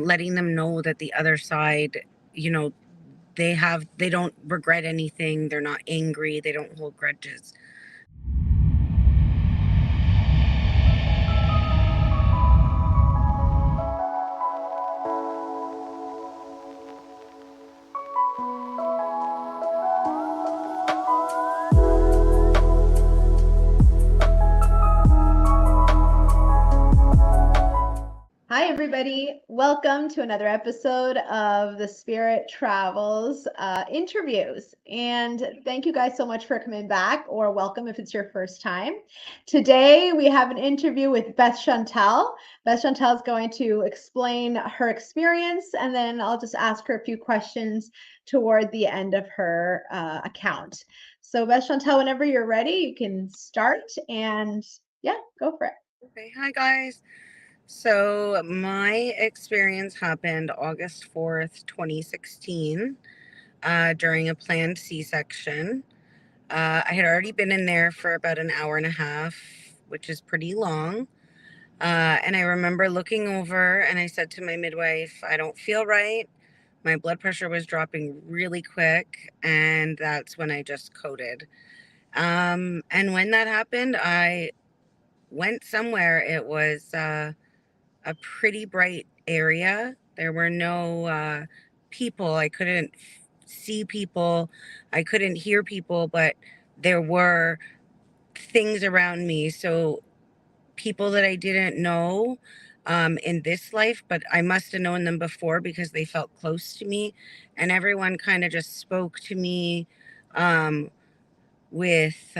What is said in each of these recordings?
letting them know that the other side, you know, they don't regret anything. They're not angry. They don't hold grudges. Hi, everybody. Welcome to another episode of the Spirit Travels interviews. And thank you guys so much for coming back, or welcome if it's your first time. Today, we have an interview with Beth Chantal. Beth Chantal is going to explain her experience, and then I'll just ask her a few questions toward the end of her account. So Beth Chantal, whenever you're ready, you can start, and yeah, go for it. Okay, hi guys. So my experience happened August 4th, 2016, during a planned C-section. I had already been in there for about an hour and a half, which is pretty long. And I remember looking over and I said to my midwife, I don't feel right. My blood pressure was dropping really quick, and that's when I just coded. And when that happened, I went somewhere. It was a pretty bright area. There were no people. I couldn't see people. I couldn't hear people, but there were things around me. So people that I didn't know in this life, but I must have known them before because they felt close to me. And everyone kind of just spoke to me um, with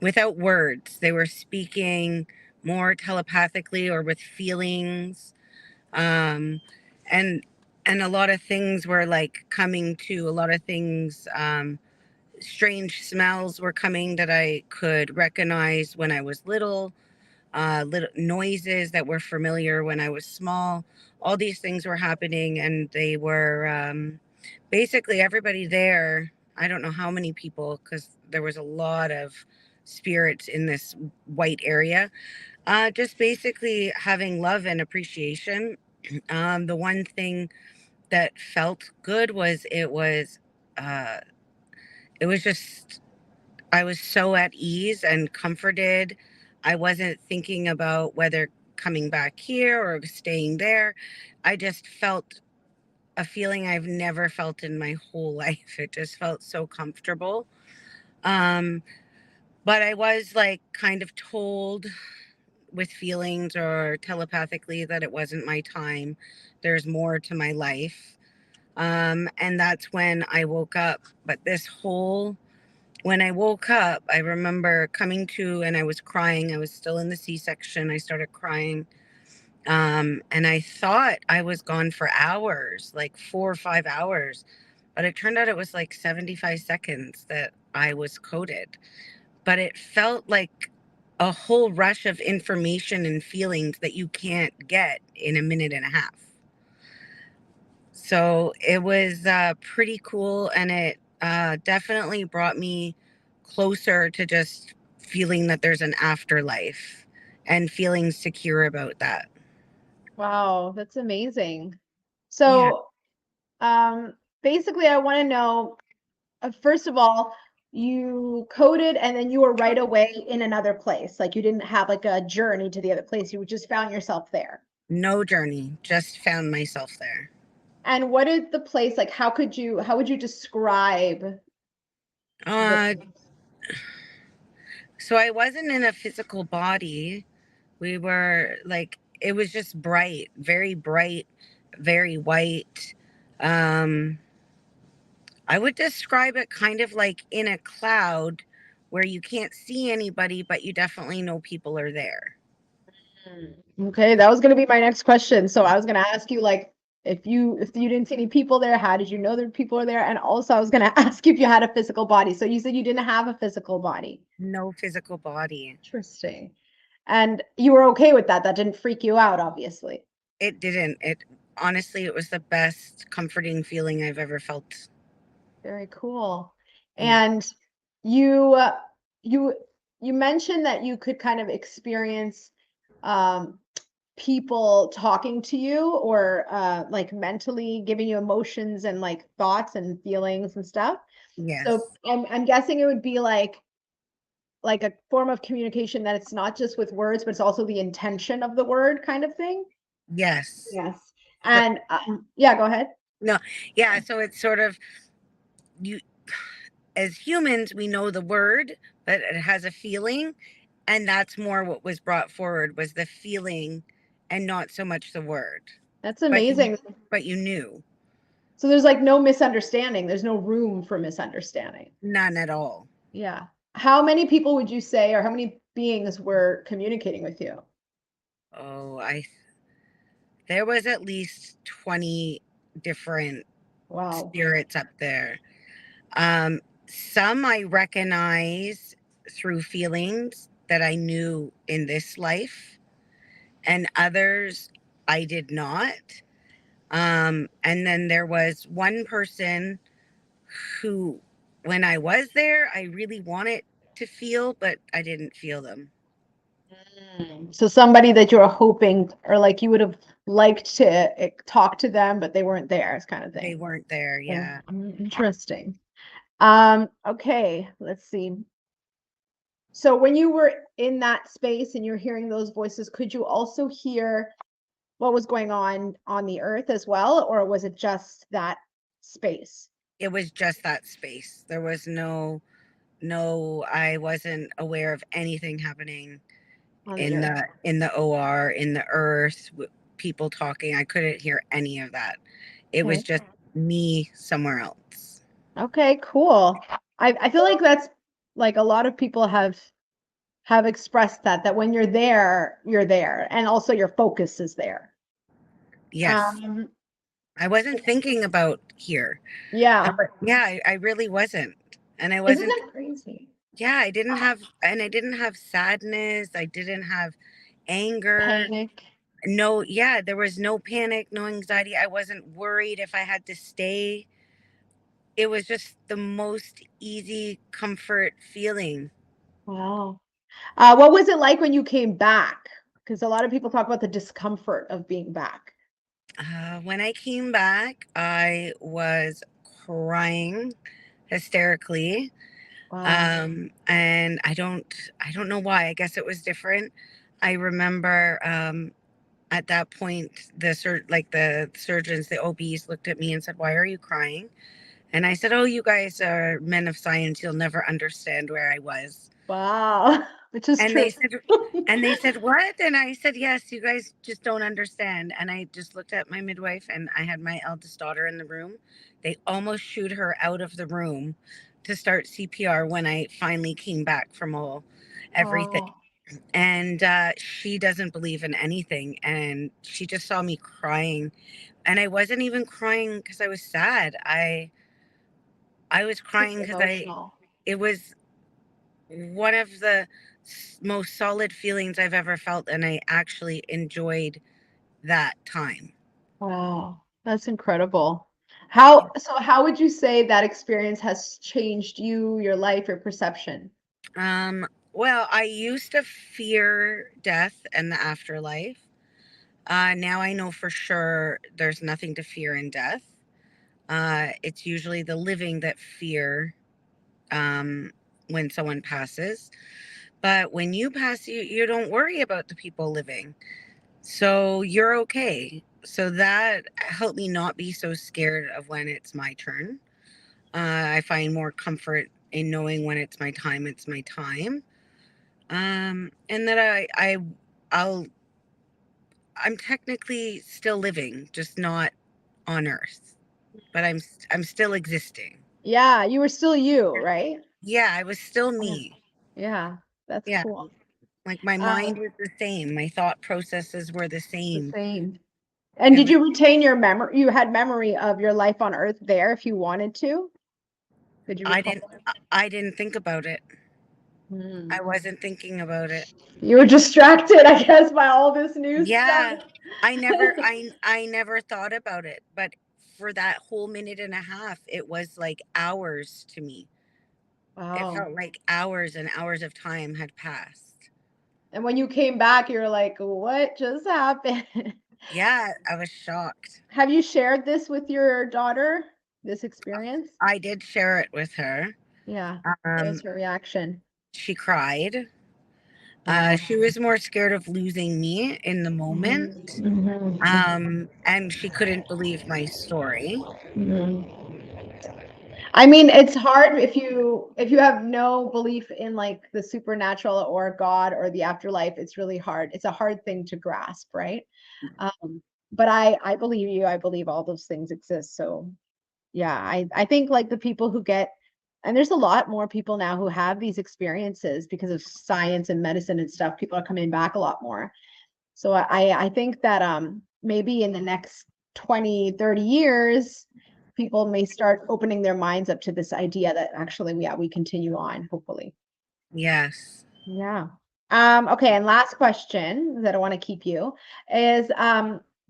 without words. They were speaking more telepathically or with feelings. um, and and a lot of things were like coming to a lot of things. Strange smells were coming that I could recognize when I was little. Little noises that were familiar when I was small. All these things were happening, and they were basically everybody there. I don't know how many people, because there was a lot of spirits in this white area. Just basically having love and appreciation. The one thing that felt good was uh, it was just I was so at ease and comforted. I wasn't thinking about whether coming back here or staying there. I just felt a feeling I've never felt in my whole life. It just felt so comfortable. Um, but I was like kind of told with feelings or telepathically that it wasn't my time. There's more to my life. And that's when I woke up. But when I woke up, I remember coming to and I was crying. I was still in the C-section. I started crying. And I thought I was gone for hours, like 4 or 5 hours. But it turned out it was like 75 seconds that I was coded. But it felt like a whole rush of information and feelings that you can't get in a minute and a half. So it was pretty cool, and it definitely brought me closer to just feeling that there's an afterlife and feeling secure about that. Wow, that's amazing. Yeah. So, basically, I want to know, first of all, you coded and then you were right away in another place. Like you didn't have like a journey to the other place. You just found yourself there. No journey, just found myself there. And what is the place like? How would you describe the Uh, place? so I wasn't in a physical body. We were like, it was just bright, very white. Um, I would describe it kind of like in a cloud where you can't see anybody, but you definitely know people are there. Okay, that was going to be my next question. So I was going to ask you like if you didn't see any people there, how did you know there people are there? And also I was going to ask you if you had a physical body. So you said you didn't have a physical body. No physical body. Interesting. And you were okay with that. That didn't freak you out, obviously. It didn't. It honestly, it was the best comforting feeling I've ever felt. Very cool. Yeah. And you you you mentioned that you could kind of experience um people talking to you or like mentally giving you emotions and like thoughts and feelings and stuff. Yes. So I'm guessing it would be like a form of communication that it's not just with words, but it's also the intention of the word kind of thing. Yes. Yes. And yeah, go ahead. No. Yeah. So it's sort of, you, as humans, we know the word, but it has a feeling. And that's more what was brought forward, was the feeling and not so much the word. That's amazing. But you knew. So there's like no misunderstanding. There's no room for misunderstanding. None at all. Yeah. How many people would you say, or how many beings were communicating with you? Oh, there was at least 20 different spirits up there. Some I recognize through feelings that I knew in this life, and others I did not. And then there was one person who, when I was there, I really wanted to feel, but I didn't feel them. So somebody that you're hoping, or like you would have liked to talk to them, but they weren't there, is kind of thing. They weren't there. Yeah. Interesting. Okay, let's see. So when you were in that space and you're hearing those voices, could you also hear what was going on the earth as well, or was it just that space? It was just that space. There was no, I wasn't aware of anything happening in the OR, in the earth, people talking. I couldn't hear any of that. It was just me somewhere else. Okay, cool. I feel like that's like a lot of people have expressed that when you're there, and also your focus is there. Yes. I wasn't thinking about here. Yeah. Yeah, I really wasn't. And I wasn't. Isn't that crazy? Yeah, I didn't have sadness. I didn't have anger. Panic. No, yeah, there was no panic, no anxiety. I wasn't worried if I had to stay. It was just the most easy comfort feeling. Wow. What was it like when you came back? Because a lot of people talk about the discomfort of being back. When I came back, I was crying hysterically. Wow. And I don't know why. I guess it was different. I remember at that point the surgeons, the OBs looked at me and said, "Why are you crying?" And I said, "Oh, you guys are men of science. You'll never understand where I was." Wow. Which is And true. they said, "What?" And I said, "Yes, you guys just don't understand." And I just looked at my midwife, and I had my eldest daughter in the room. They almost shooed her out of the room to start CPR when I finally came back from everything. Oh. And she doesn't believe in anything. And she just saw me crying. And I wasn't even crying because I was sad. I was crying because it was one of the most solid feelings I've ever felt, and I actually enjoyed that time. Wow, that's incredible. How would you say that experience has changed you, your life, your perception? Well, I used to fear death and the afterlife. Now I know for sure there's nothing to fear in death. It's usually the living that fear when someone passes. But when you pass, you don't worry about the people living. So you're okay. So that helped me not be so scared of when it's my turn. I find more comfort in knowing when it's my time, it's my time. And that I'm technically still living, just not on Earth, but I'm still existing. Yeah, you were still you, right? Yeah, I was still me. Yeah, that's cool. Like my mind was the same. My thought processes were the same. And did you retain your memory? You had memory of your life on Earth there if you wanted to? Did you recall? I didn't think about it. I wasn't thinking about it. You were distracted, I guess, by all this new Yeah. stuff. I never thought about it, but for that whole minute and a half, it was like hours to me. It Wow. felt like hours and hours of time had passed. And when you came back, you were like, what just happened? Yeah, I was shocked. Have you shared this with your daughter, this experience? I did share it with her. Yeah. What was her reaction? She cried. Wow. She was more scared of losing me in the moment. And she couldn't believe my story. I mean, it's hard if you have no belief in like the supernatural or God or the afterlife. It's really hard. It's a hard thing to grasp, right? But I believe you. I believe all those things exist. So yeah, I think like the people who get, and there's a lot more people now who have these experiences because of science and medicine and stuff. People are coming back a lot more. So I think that maybe in the next 20, 30 years, people may start opening their minds up to this idea that actually, yeah, we continue on, hopefully. Yes. Yeah. Okay, and last question that I want to keep you is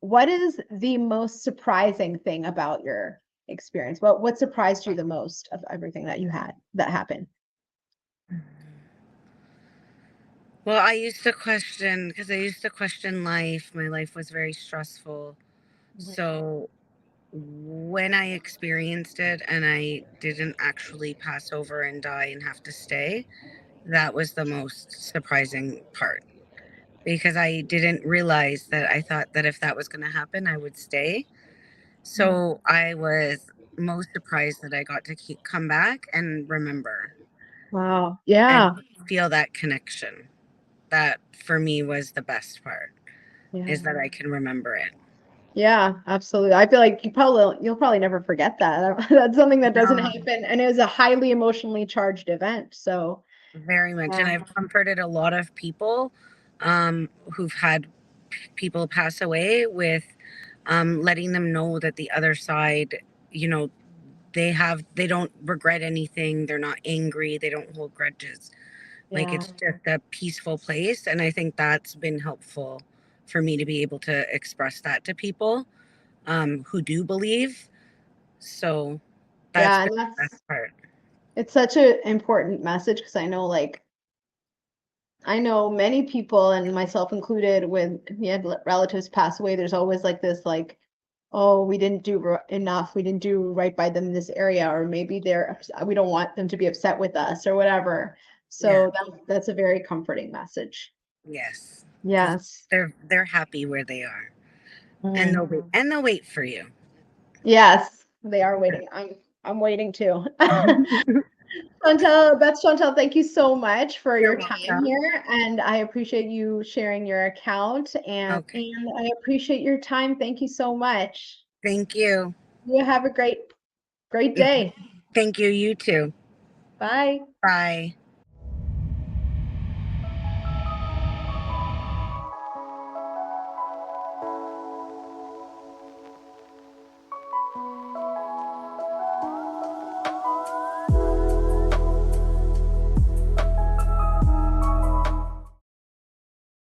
what is the most surprising thing about your experience? What surprised you the most of everything that you had that happened? Well, I used to question, because I used to question life. My life was very stressful. So when I experienced it and I didn't actually pass over and die and have to stay, that was the most surprising part. Because I didn't realize that I thought that if that was going to happen, I would stay. So I was most surprised that I got to come back and remember Wow. Yeah. and feel that connection. That for me was the best part, is that I can remember it. Yeah, absolutely. I feel like you'll probably never forget that. That's something that doesn't No, happen, and it was a highly emotionally charged event. So, very much. And yeah. I've comforted a lot of people who've had people pass away with letting them know that the other side, you know, they don't regret anything. They're not angry. They don't hold grudges. Like Yeah. it's just a peaceful place. And I think that's been helpful for me to be able to express that to people who do believe. So that's Yeah, been and the best part. it's such an important message because I know many people and myself included when we had relatives pass away, there's always like this like, oh, we didn't do enough, we didn't do right by them in this area, or maybe we don't want them to be upset with us or whatever. Yeah. So that's a very comforting message. Yes. Because Yes. they're happy where they are. And they'll wait for you. Yes, they are waiting. I'm waiting too. Chantal, Beth Chantal, thank you so much for You're your time welcome. here, and I appreciate you sharing your account, Okay. and I appreciate your time. Thank you so much. Thank you. You have a great day. Thank you. You too. Bye. Bye.